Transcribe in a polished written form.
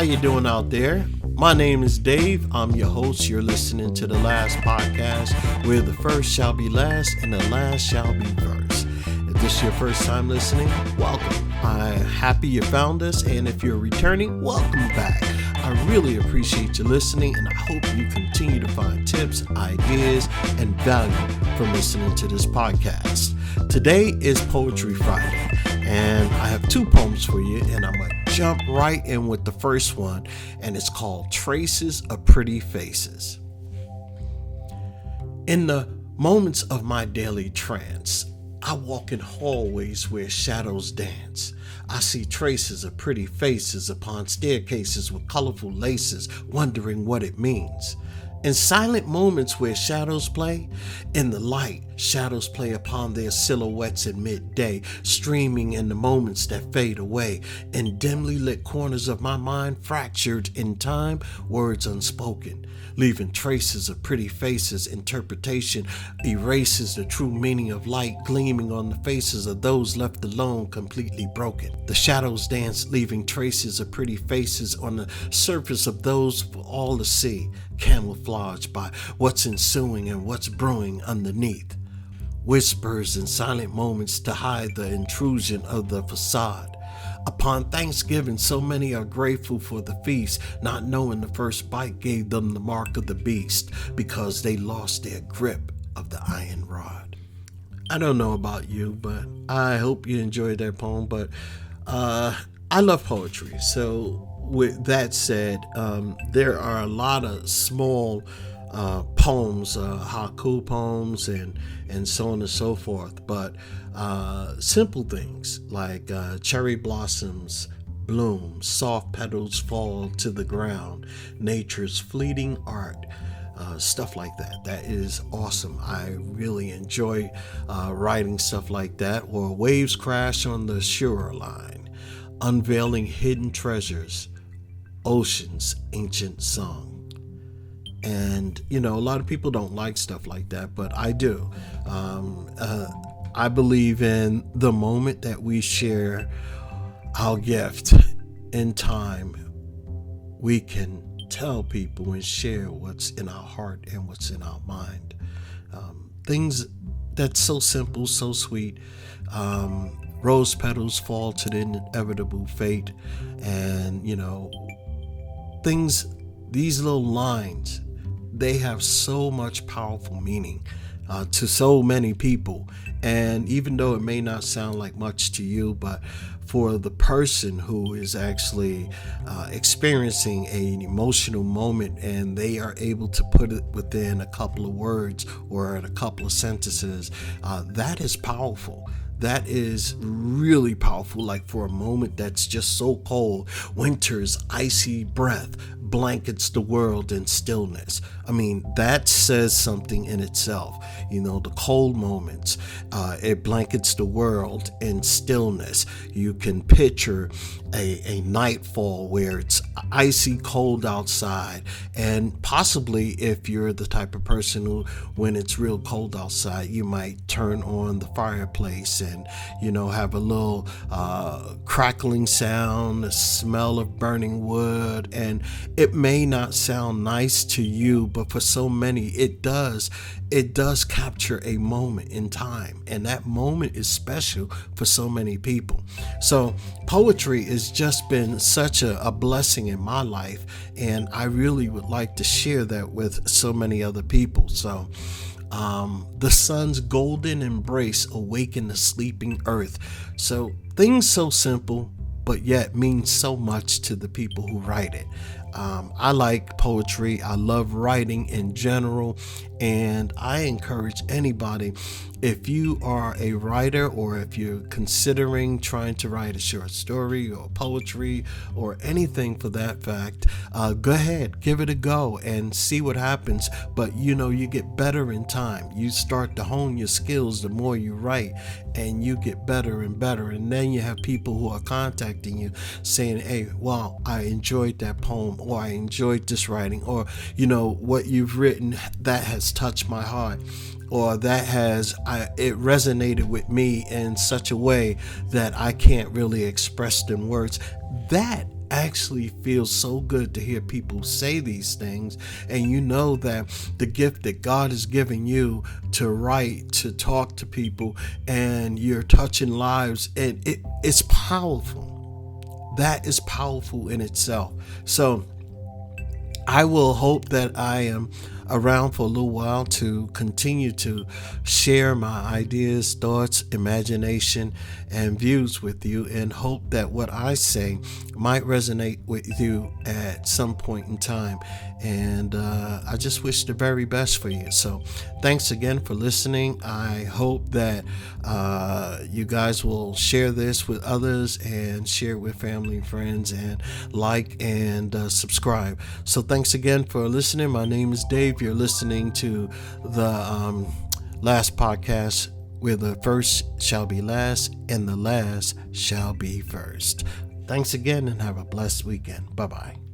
How you doing out there? My name is Dave. I'm your host. You're listening to the Last Podcast, where the first shall be last and the last shall be first. If this is your first time listening, welcome. I'm happy you found us, and if you're returning, welcome back. I really appreciate you listening, and I hope you continue to find tips, ideas, and value from listening to this podcast. Today is Poetry Friday, and I have two poems for you, and I'm going to jump right in with the first one, and it's called Traces of Pretty Faces. In the moments of my daily trance, I walk in hallways where shadows dance. I see traces of pretty faces upon staircases with colorful laces, wondering what it means. In silent moments where shadows play, in the light, shadows play upon their silhouettes at midday, streaming in the moments that fade away. In dimly lit corners of my mind, fractured in time, words unspoken, leaving traces of pretty faces. Interpretation erases the true meaning of light gleaming on the faces of those left alone, completely broken. The shadows dance, leaving traces of pretty faces on the surface of those for all to see, camouflaged by what's ensuing and what's brewing underneath. Whispers and silent moments to hide the intrusion of the facade. Upon Thanksgiving, so many are grateful for the feast, not knowing the first bite gave them the mark of the beast because they lost their grip of the iron rod. I don't know about you, but I hope you enjoyed that poem. But I love poetry. So with that said, there are a lot of small poems, haiku poems, and so on and so forth. But simple things like cherry blossoms bloom, soft petals fall to the ground, nature's fleeting art, stuff like that. That is awesome. I really enjoy writing stuff like that. Or waves crash on the shoreline, unveiling hidden treasures, ocean's ancient song. And, you know, a lot of people don't like stuff like that, but I do. I believe in the moment that we share our gift in time, we can tell people and share what's in our heart and what's in our mind. Things that's so simple, so sweet. Rose petals fall to the inevitable fate. And, you know, these little lines, they have so much powerful meaning to so many people. And even though it may not sound like much to you, but for the person who is actually experiencing an emotional moment and they are able to put it within a couple of words or in a couple of sentences, that is powerful. That is really powerful. Like for a moment that's just so cold, winter's icy breath blankets the world in stillness. I mean, that says something in itself. You know, the cold moments, it blankets the world in stillness. You can picture a nightfall where it's icy cold outside, and possibly if you're the type of person who, when it's real cold outside, you might turn on the fireplace and, you know, have a little crackling sound, the smell of burning wood. And it may not sound nice to you, but for so many it does capture a moment in time, and that moment is special for so many people. So poetry has just been such a blessing in my life, and I really would like to share that with so many other people. So the sun's golden embrace awaken the sleeping earth. So things so simple but yet means so much to the people who write it. I like poetry. I love writing in general, and I encourage anybody, if you are a writer or if you're considering trying to write a short story or poetry or anything for that fact, go ahead, give it a go and see what happens. But you know, you get better in time. You start to hone your skills the more you write, and you get better and better. And then you have people who are contacting you saying, hey, well, I enjoyed that poem, or I enjoyed this writing, or, you know, what you've written, that has touched my heart, or that it resonated with me in such a way that I can't really express it in words. That actually feels so good to hear people say these things, and you know that the gift that God has given you to write, to talk to people, and you're touching lives, and it's powerful. That is powerful in itself. So I will hope that I am around for a little while to continue to share my ideas, thoughts, imagination, and views with you, and hope that what I say might resonate with you at some point in time. And I just wish the very best for you. So thanks again for listening. I hope that you guys will share this with others and share it with family and friends, and like and subscribe. So thanks again for listening. My name is Dave. You're listening to the last podcast, where the first shall be last and the last shall be first. Thanks again, and have a blessed weekend. Bye-bye.